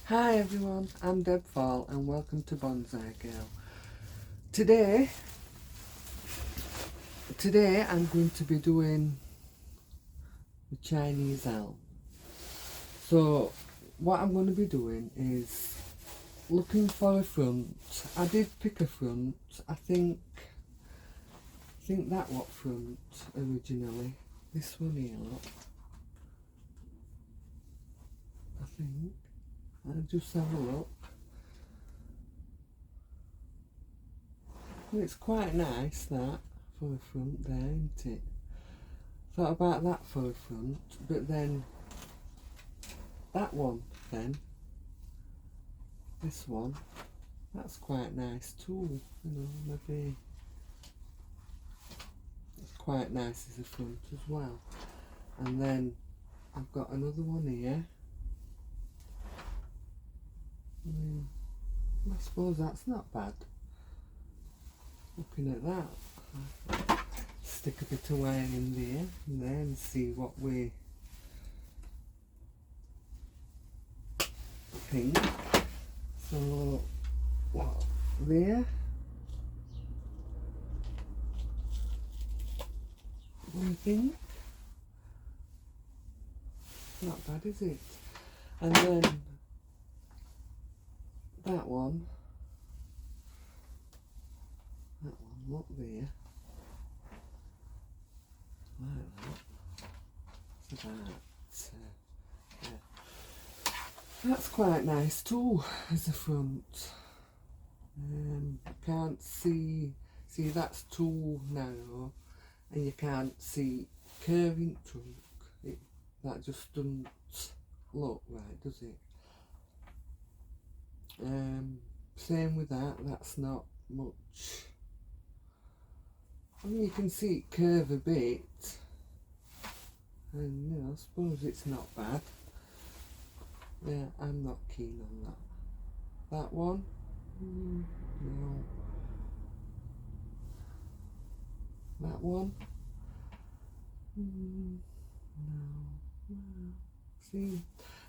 Hi everyone, I'm Deb Fall and welcome to Bonsai Girl. Today I'm going to be doing the Chinese elm. So what I'm going to be doing is looking for a front. I did pick a front. I think that what front originally. This one here, look. I think. I'll just have a look. Well, it's quite nice that for a front there, isn't it? Thought about that for a front, but then that one then, this one, that's quite nice too, maybe it's quite nice as a front as well. And then I've got another one here. I suppose that's not bad. Looking at that, stick a bit of wire in there and then see what we think. So, what, there? What do you think? Not bad, is it? And then that one, look there. Like that. So yeah. That's quite nice too as a front. Can't see that's too narrow, and you can't see curving trunk. That just doesn't look right, does it? Same with that. That's not much. I mean, you can see it curve a bit, and I suppose it's not bad. Yeah, I'm not keen on that. That one? No. That one? No. See,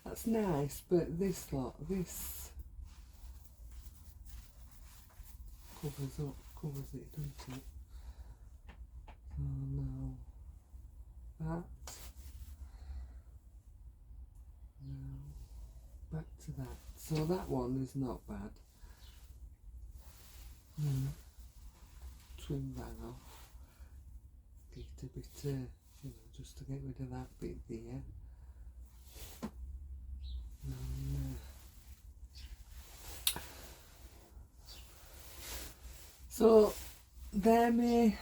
that's nice, but this this covers it, doesn't it? Oh no. That. No. Back to that. So that one is not bad. Trim that off. Get a bit, just to get rid of that bit there. So they're my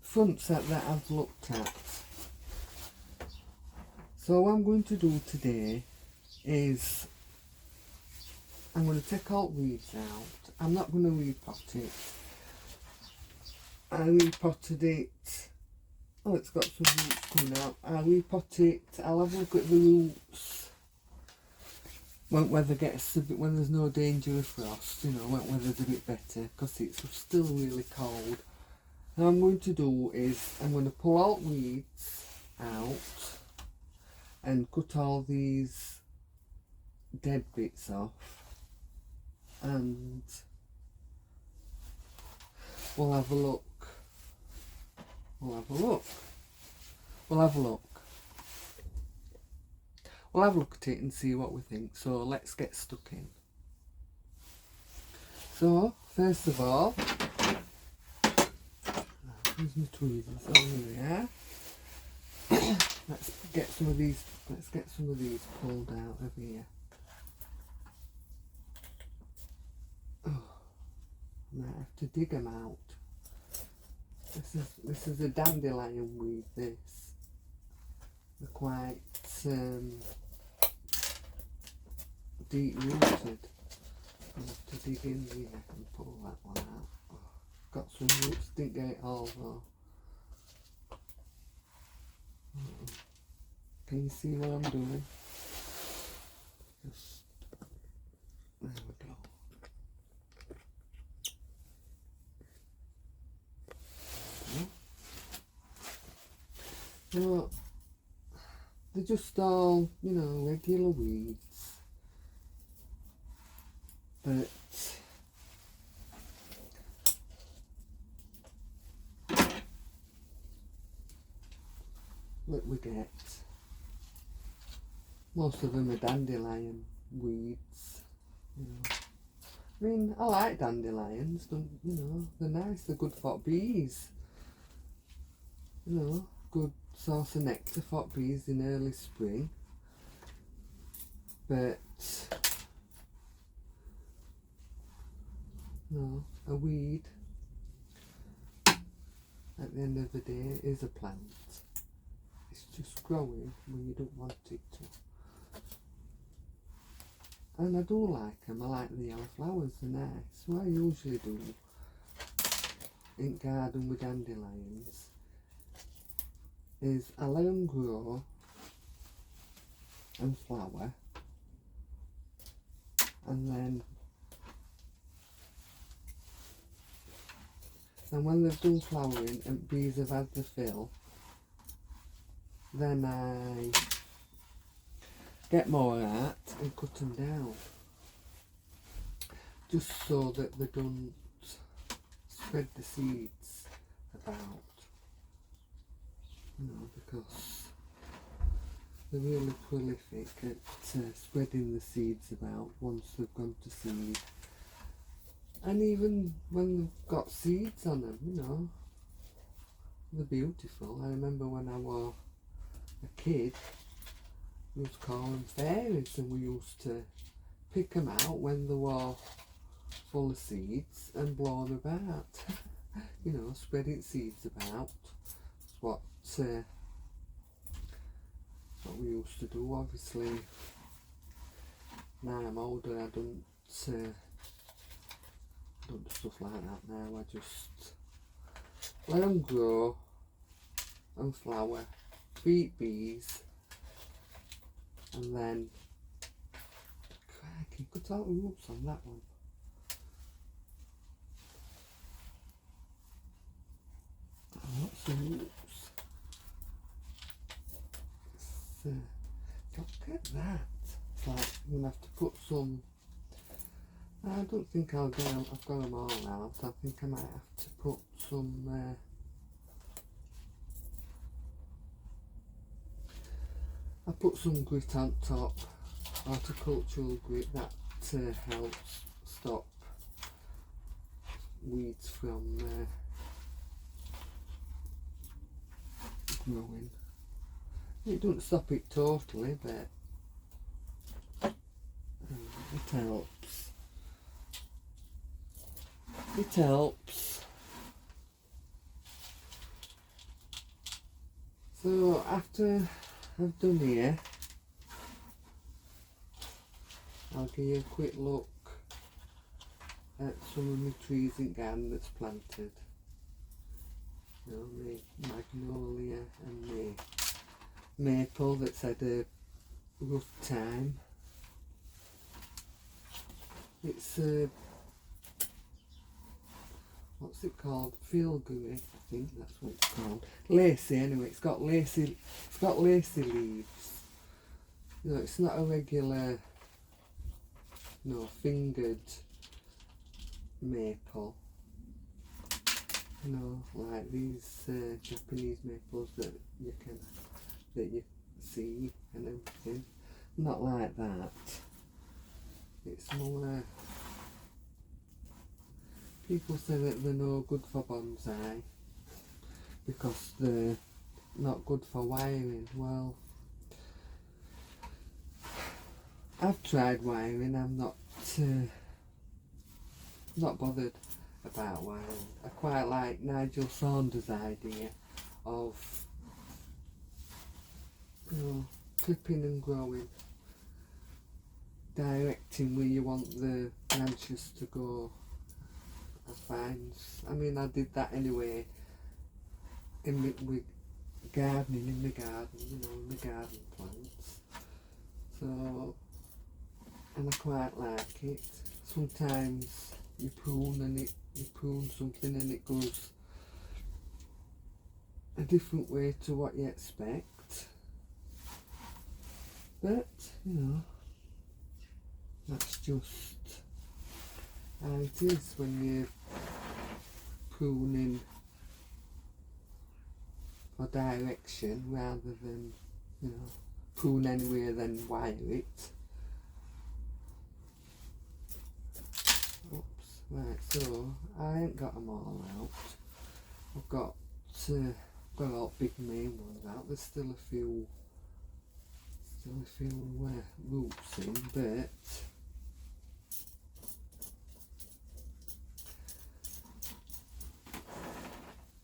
front set that I've looked at. So what I'm going to do today is I'm going to take all weeds out. I'm not going to repot it. I repotted it. Oh, it's got some roots coming out. I'll repot it. I'll have a look at the roots. Won't weather gets a bit, when there's no danger of frost, won't weather's a bit better because it's still really cold. What I'm going to do is I'm going to pull all weeds out and cut all these dead bits off, and we'll have a look. We'll have a look at it and see what we think. So let's get stuck in. So first of all, here's my tweezers. Oh, here we are. Let's get some of these pulled out of here. Oh, I might have to dig them out. This is a dandelion weed. This, they're quite deep rooted. I have to dig in here and pull that one out. Oh, got some roots, didn't get it all though. Can you see what I'm doing? Just, there we go. So they're just all, regular weeds. But look, we get most of them are dandelion weeds, you know. I mean, I like dandelions, don't you know? They're nice. They're good for bees. You know, good source of nectar for bees in early spring. But no, a weed at the end of the day is a plant. It's just growing when you don't want it to. And I do like them. I like the yellow flowers. They're nice. What I usually do in garden with dandelions is I let them grow and flower, and then when they've done flowering and bees have had the fill, then I get more out and cut them down, just so that they don't spread the seeds about, you know, because they're really prolific at spreading the seeds about once they've gone to seed. And even when they've got seeds on them, you know, they're beautiful. I remember when I was a kid, we used to call them fairies, and we used to pick them out when they were full of seeds and blow them about. You know, spreading seeds about. That's what we used to do. Obviously, now I'm older, I don't do stuff like that now. I just let them grow and flower, feed bees, and then crikey, cut out the roots on that one. Lots of roots. Look at that. It's like I'm gonna have to put some. I don't think I'll get them. I've got them all out. I think I might have to put some. I put some grit on top, horticultural grit, that helps stop weeds from growing. It doesn't stop it totally, but it helps. It helps. So after I've done here, I'll give you a quick look at some of my trees in garden that's planted. You know, my magnolia and my maple that's had a rough time. It's what's it called? Filgary, I think that's what it's called. Lacy, anyway. It's got lacy leaves. You know, it's not a regular, fingered maple. You know, like these Japanese maples that you see and everything. Not like that. It's more. People say that they're no good for bonsai because they're not good for wiring. Well, I've tried wiring. I'm not bothered about wiring. I quite like Nigel Saunders' idea of clipping and growing, directing where you want the branches to go. I mean, I did that anyway with gardening in the garden, in the garden plants. So, and I quite like it. Sometimes you prune something and it goes a different way to what you expect. But, that's just how it is when you're pruning for direction rather than, you know, prune anywhere then wire it. Oops, right, so I ain't got them all out. I've got all big main ones out. There's still a few roots in, but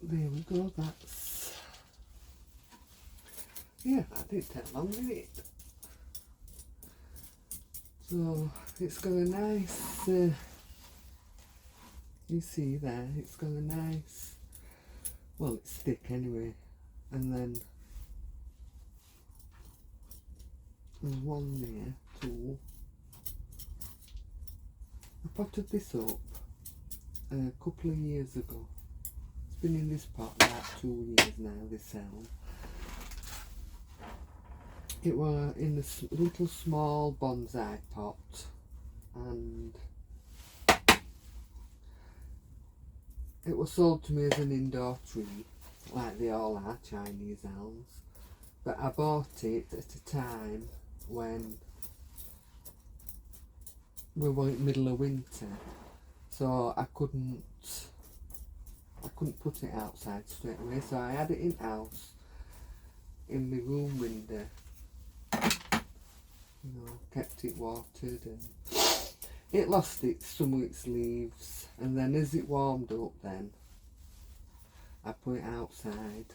there we go. That's, yeah, that didn't take long, did it? So it's got a nice, you see there, it's got a nice, well, it's thick anyway, and then there's one there, two. I potted this up a couple of years ago. It's been in this pot about 2 years now, this elm. It was in this little small bonsai pot, and it was sold to me as an indoor tree, like they all are, Chinese elms. But I bought it at a time when we were in the middle of winter, so I couldn't put it outside straight away. So I had it in house, in my room window. You know, kept it watered, and it lost some of its leaves, and then as it warmed up, then I put it outside,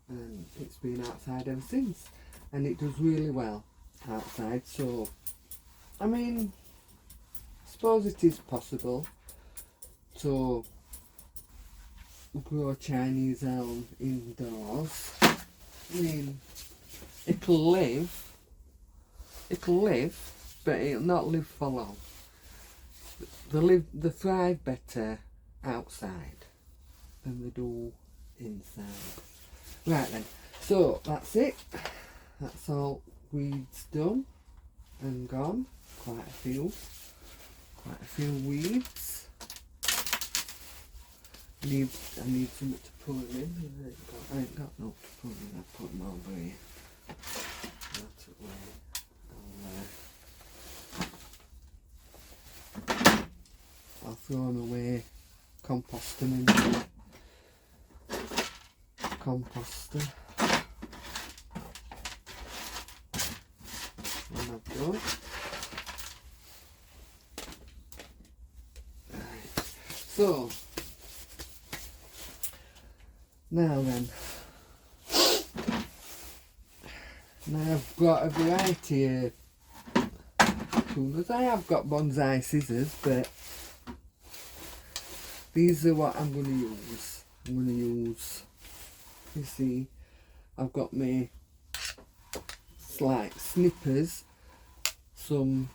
and it's been outside ever since, and it does really well outside. So I mean, I suppose it is possible to grow a Chinese elm indoors. I mean, it'll live, but it'll not live for long. They thrive better outside than they do inside. Right then, so that's it. That's all weeds done and gone. Quite a few weeds. I need something to put them in. I ain't got no to put them in. I put them over here. That way. I'll throw them away. Compost them in the composter. And I've done. Right. So now then, now I've got a variety of pruners. I have got bonsai scissors, but these are what I'm going to use. You see, I've got my like snippers, some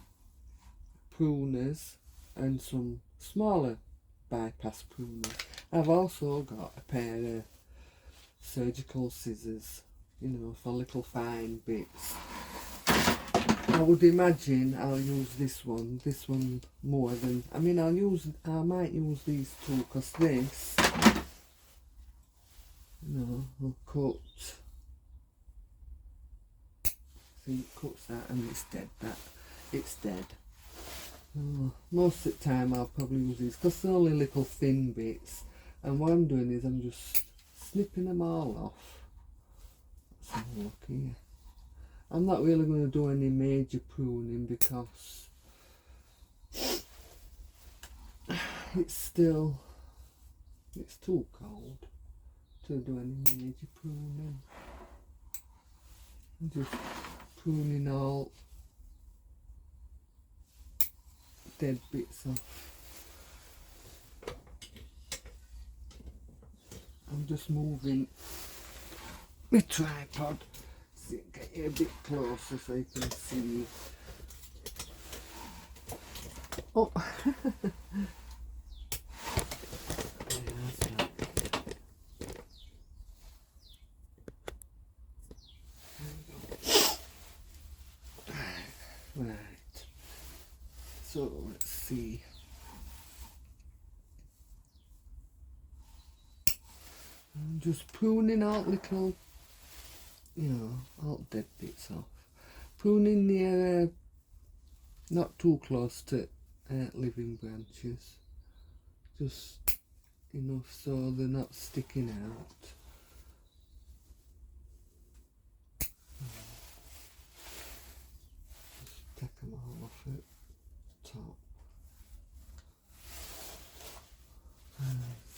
pruners, and some smaller bypass pruners. I've also got a pair of surgical scissors, you know, for little fine bits. I would imagine I'll use this one more than, I mean, I might use these two, because this, you know, will cut, see, it cuts that and it's dead, it's dead. Most of the time I'll probably use these, because they're only little thin bits, and what I'm doing is I'm just snipping them all off. Let's have a look here. I'm not really going to do any major pruning because it's too cold to do any major pruning. I'm just pruning all dead bits off. I'm just moving my tripod. Get you a bit closer so you can see. Oh, right. So let's see. I'm just pruning out little, all dead bits off. Pruning near, not too close to living branches. Just enough so they're not sticking out. Just take them all off the top.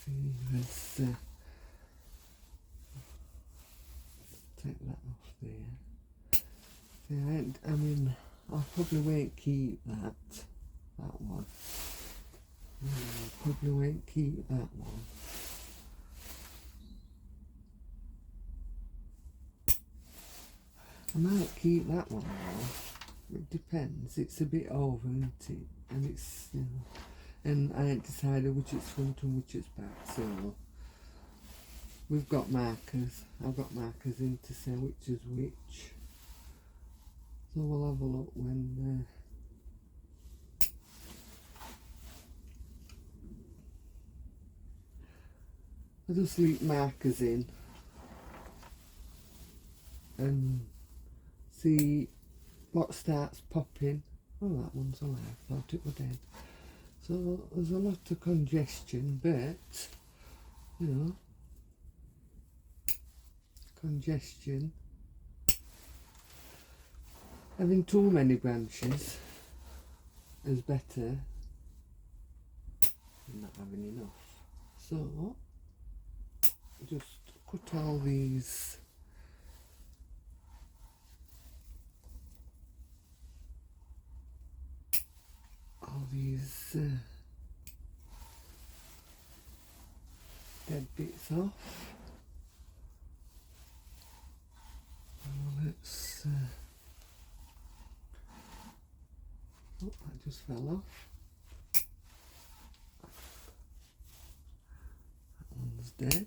See, let's take that off there. See, I mean, I probably won't keep that one. I probably won't keep that one. I might keep that one though. It depends. It's a bit over, isn't it? And it's, and I ain't decided which is front and which is back, so we've got markers. I've got markers in to say which is which. So we'll have a look when I just leave markers in and see what starts popping. Oh, that one's alive. I thought it was dead. So there's a lot of congestion, but congestion. Having too many branches is better than not having enough. So just cut all these dead bits off. Let's oh, that just fell off. That one's dead.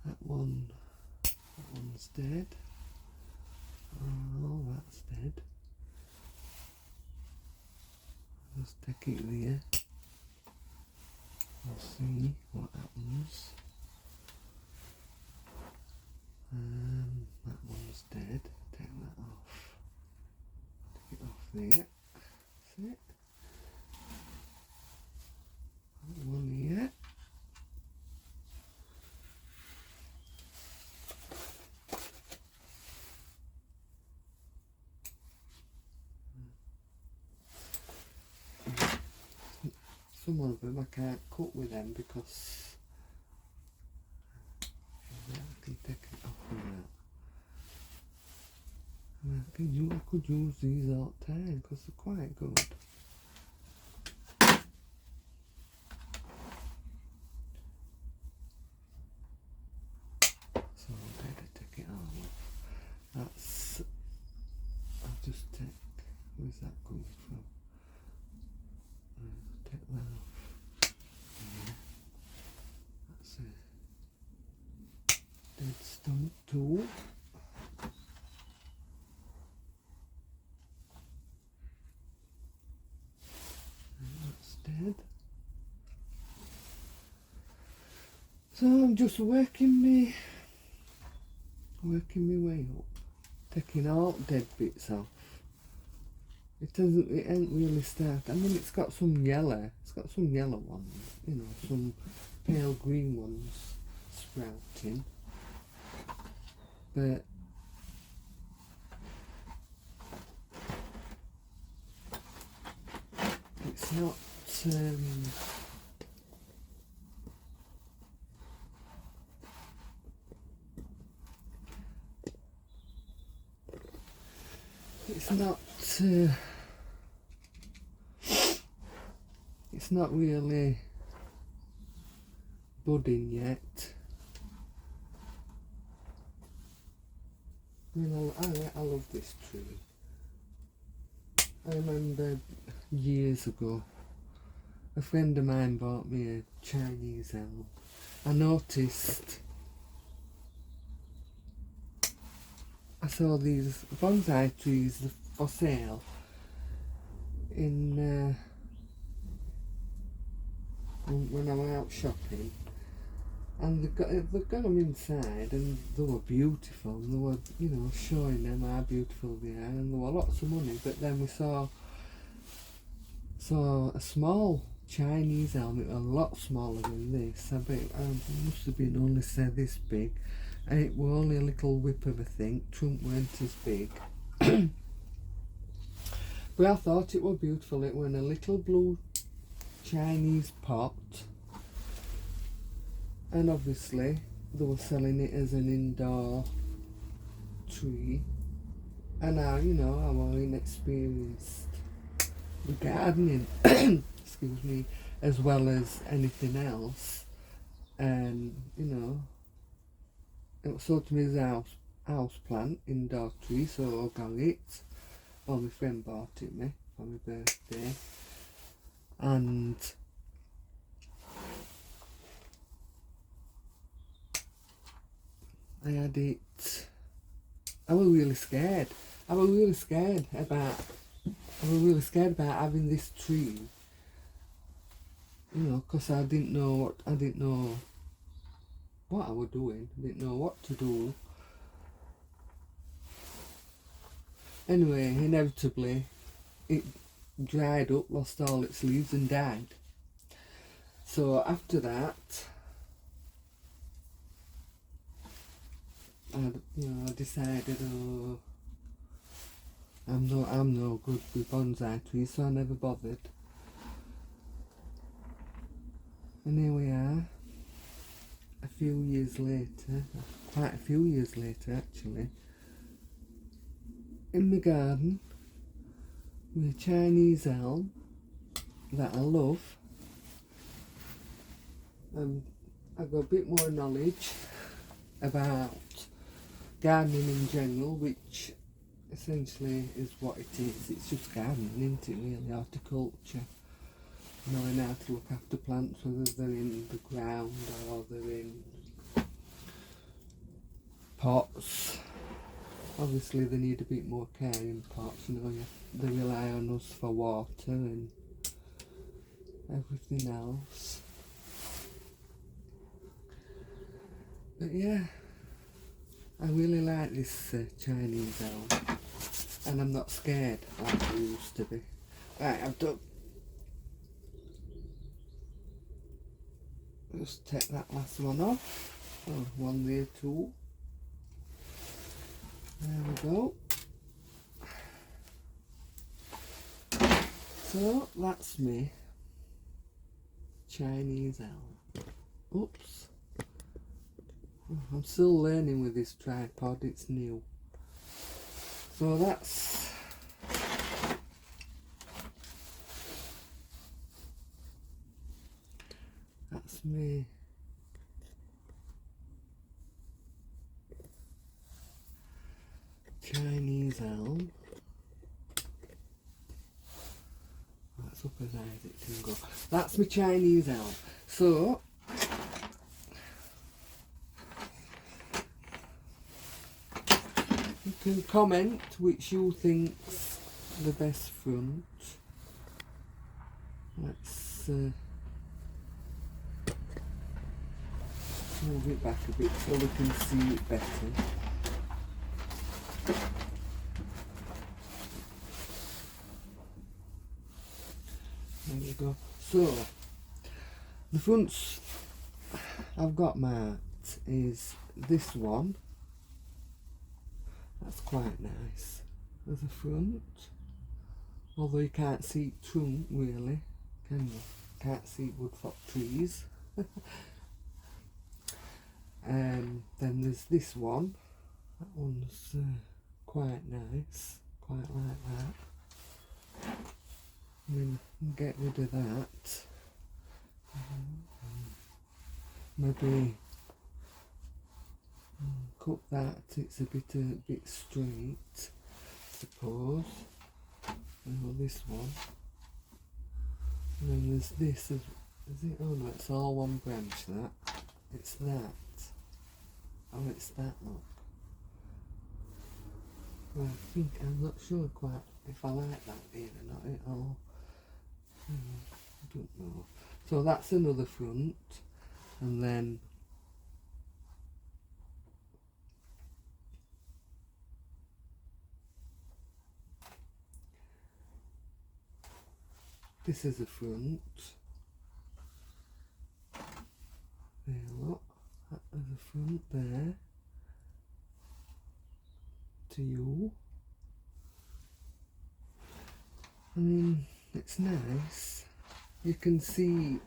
That one's dead. Oh, that's dead. Just take it there. We'll see what happens. That one's dead. Take that off. Take it off there. That's it. That one here. Some of them I can't cut with them because I can take it off with that. And I could use these all the time because they're quite good. So I better take it all off. That's, I'll just take, where's that coming from? Take that off. Yeah. That's a dead stump tool. And that's dead. So I'm just working me way up, taking all dead bits off. It ain't really started. I mean, it's got some yellow ones, some pale green ones sprouting, but it's not, it's not really budding yet. I mean, I love this tree. I remember years ago, a friend of mine bought me a Chinese elm. I noticed, I saw these bonsai trees for sale, in when I was out shopping, and they got them inside, and they were beautiful. They were, you know, showing them how beautiful they are, and they were lots of money. But then we saw a small Chinese helmet, a lot smaller than this. I bet it must have been only say this big, and it was only a little whip of a thing. Trunk weren't as big. But I thought it was beautiful. It was in a little blue Chinese pot, and obviously they were selling it as an indoor tree. And I, you know, I was inexperienced with gardening, excuse me, as well as anything else. And you know, it was sold to me as a house plant, indoor tree, so I got it. Well, my friend bought it me for my birthday, and I had it. I was really scared. I was really scared about having this tree. You know, because I didn't know what I was doing. I didn't know what to do. Anyway, inevitably, it dried up, lost all its leaves, and died. So after that, I decided, oh, I'm no good with bonsai trees, so I never bothered. And here we are, a few years later, quite a few years later actually, in my garden with a Chinese elm that I love. I've got a bit more knowledge about gardening in general, which essentially is what it is. It's just gardening, isn't it, really? Horticulture. Knowing how to look after plants, whether they're in the ground or they're in pots. Obviously they need a bit more care in pots, you know, they rely on us for water and everything else. But yeah, I really like this Chinese elm, and I'm not scared like I used to be. Right, I've done. Just take that last one off. Oh, one there too. There we go. So that's me Chinese elm. Oops. Oh, I'm still learning with this tripod, it's new. So that's me Chinese elm. That's up as high as it can go. That's my Chinese elm. So you can comment which you think's the best front. Let's move it back a bit so we can see it better. There we go. So the fronts I've got marked is this one. That's quite nice as a front, although you can't see trunk really, can you? Can't see wood for trees. Then there's this one. That one's quite nice, quite like that. I mean, get rid of that. Maybe cut that. It's a bit straight, I suppose. And this one. And then there's this. Is it? Oh no, it's all one branch. That. It's that. Oh, it's that, look. Well, I'm not sure quite if I like that either or not. I don't know. So that's another front, and then this is a front. There, look, that is a front there to you. I mean, it's nice. You can see,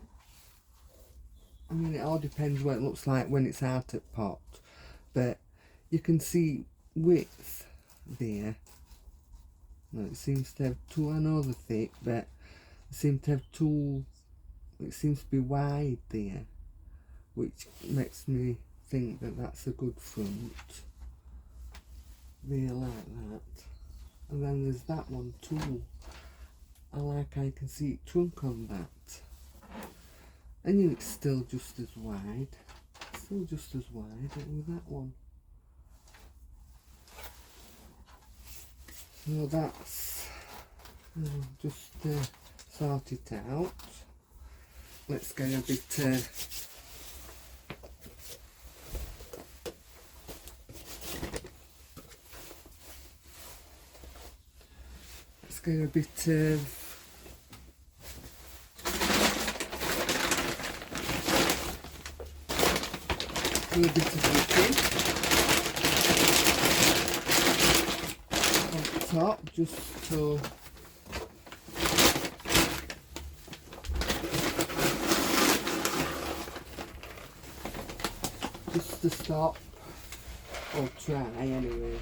I mean, it all depends what it looks like when it's out at pot, but you can see width there. No, it seems to have two, I know they're thick, but it seems to have two, it seems to be wide there, which makes me think that that's a good front. There, like that. And then there's that one too. I can see it trunk on that. And it's still just as wide. Still just as wide with that one. So that's just sort it out. Let's get a bit let's get a bit of liquid on top, just so just to stop, or try anyway,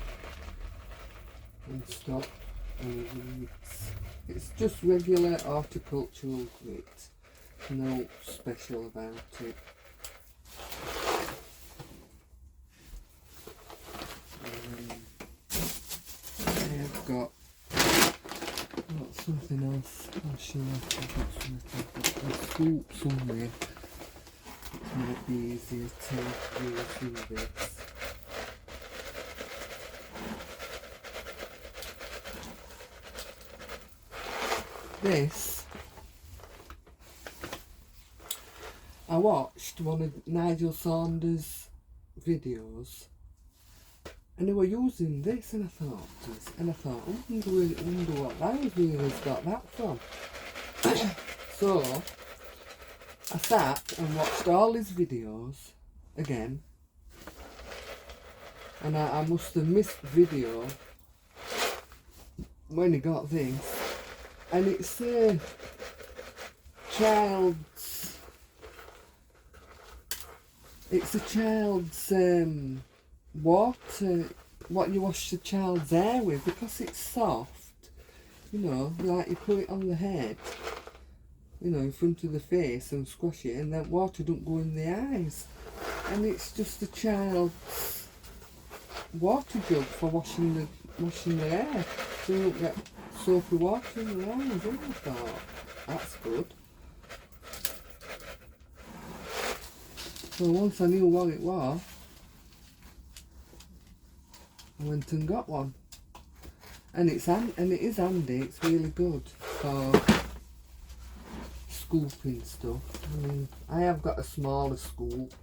and stop any weeds. It's just regular horticultural grit, no special about it. Got something else. I'll show you. I've got something. A scoop somewhere. It might be easier to go through this. This, I watched one of Nigel Saunders' videos. And they were using this, and I thought, I wonder what those has got that from. So I sat and watched all his videos again, and I must have missed the video when he got this, and it's a child's water, what you wash the child's hair with, because it's soft, you know, like you put it on the head, you know, in front of the face and squash it, and then water don't go in the eyes, and it's just a child's water jug for washing the hair, so you don't get soapy water in the eyes. And I thought, that's good. So once I knew what it was, I went and got one, and it is handy. It's really good for scooping stuff. I mean, I have got a smaller scoop.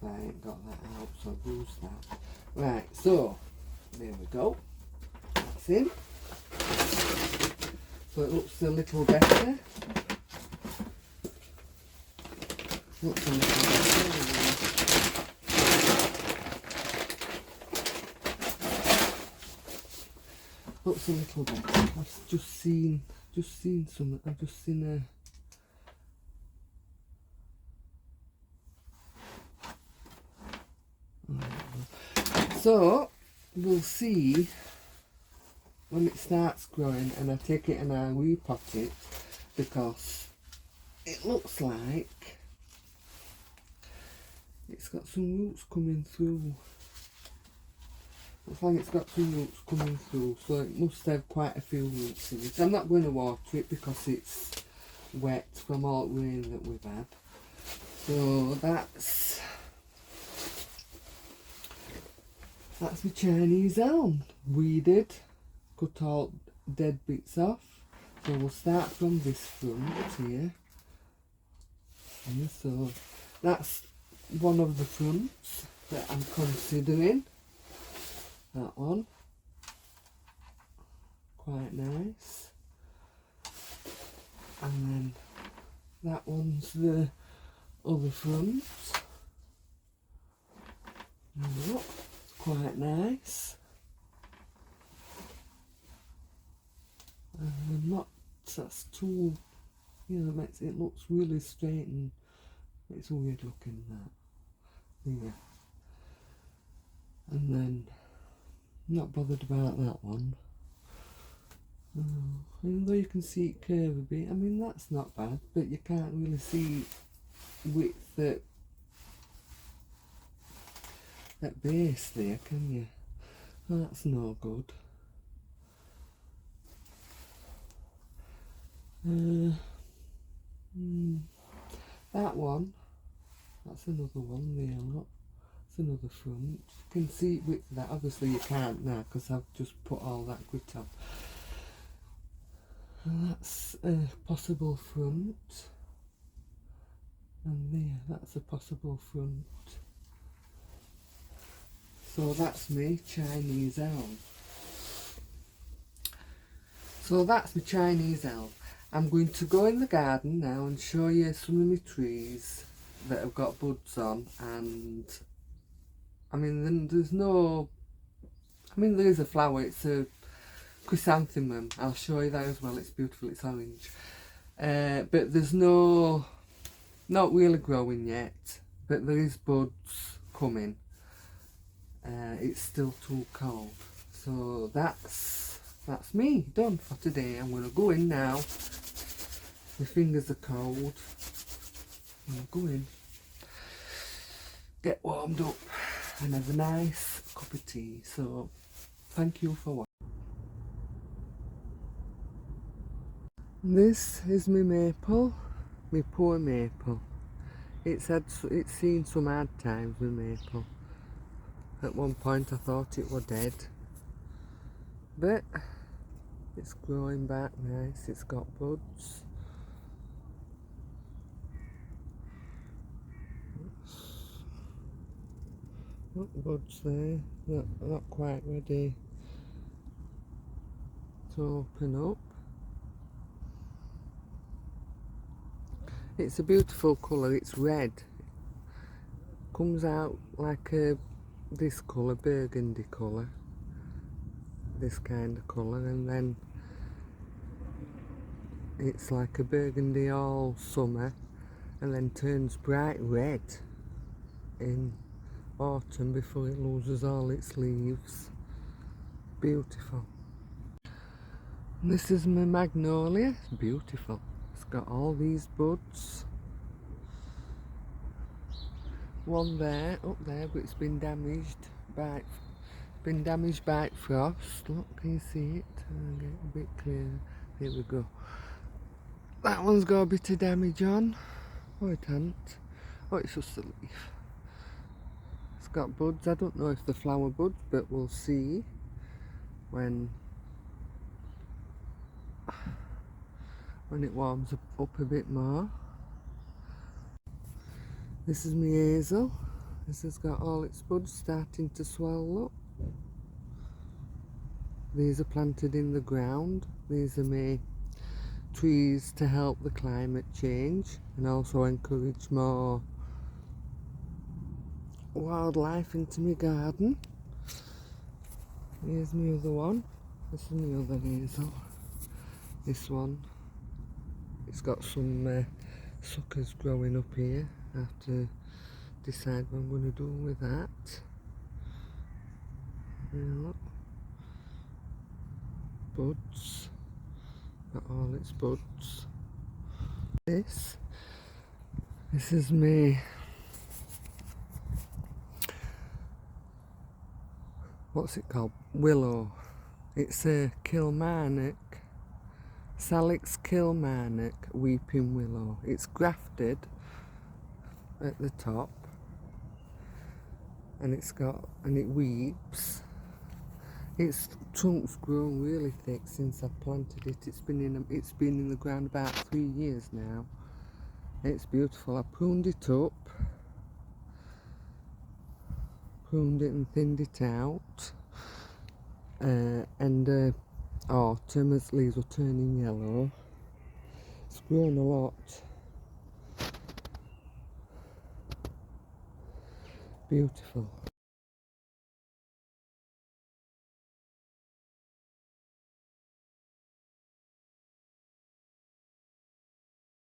I ain't got that out, so I'll use that. Right, so there we go. That's in. So it looks a little better. Looks a little better. Looks a little better. I've just seen some. I've just seen a. So we'll see when it starts growing, and I take it and I repot it, because it looks like it's got some roots coming through. Looks like it's got some roots coming through, so it must have quite a few roots in it. I'm not going to water it because it's wet from all the rain that we've had. So that's my Chinese elm. Weeded, cut all dead bits off, So we'll start from this front here. And so that's one of the fronts that I'm considering. That one. Quite nice. And then that one's the other front. Look, quite nice. And that's too, you know, makes it looks really straight and it's weird looking that. Yeah. And then not bothered about that one. Even though you can see it curve a bit, I mean that's not bad, but you can't really see width at base there, can you? Well, that's no good. That one, that's another one there, look. That's another front. You can see width of that, obviously you can't now because I've just put all that grit on. And that's a possible front. And there, that's a possible front. So that's me Chinese elf. So that's my Chinese elf. I'm going to go in the garden now and show you some of my trees that have got buds on, and I mean there's no, I mean there is a flower, it's a chrysanthemum, I'll show you that as well, it's beautiful, it's orange. But there's not really growing yet, but there is buds coming. It's still too cold. So that's me done for today. I'm going to go in now. My fingers are cold. I'm going to go in, get warmed up and have a nice cup of tea. So thank you for watching. This is my maple, my poor maple. It's seen some hard times with maple. At one point I thought it was dead, but it's growing back nice, it's got buds. Look, buds there, not quite ready to open up. It's a beautiful colour, it's red. Comes out like this colour, burgundy colour. This kind of colour, and then it's like a burgundy all summer and then turns bright red in autumn before it loses all its leaves. Beautiful. And this is my magnolia, it's beautiful. It's got all these buds. One there, up there, but it's been damaged by frost. Look, can you see it? I'll get a bit clearer. There we go. That one's got a bit of damage on. Oh, it hasn't. Oh, it's just a leaf. It's got buds. I don't know if they're flower buds, but we'll see when it warms up a bit more. This is my hazel. This has got all its buds starting to swell up. These are planted in the ground. These are my trees to help the climate change and also encourage more wildlife into my garden. Here's my other one. This is my other hazel. This one, it's got some suckers growing up here. I have to decide what I'm going to do with that. Look. Buds, got all its buds. This is me. What's it called? Willow. It's a Kilmarnock, Salix Kilmarnock weeping willow. It's grafted at the top, and it weeps. Its trunk's grown really thick since I planted it. It's been in the ground about 3 years now. It's beautiful. I pruned it up, pruned it and thinned it out, and Tim's leaves were turning yellow. It's grown a lot. Beautiful.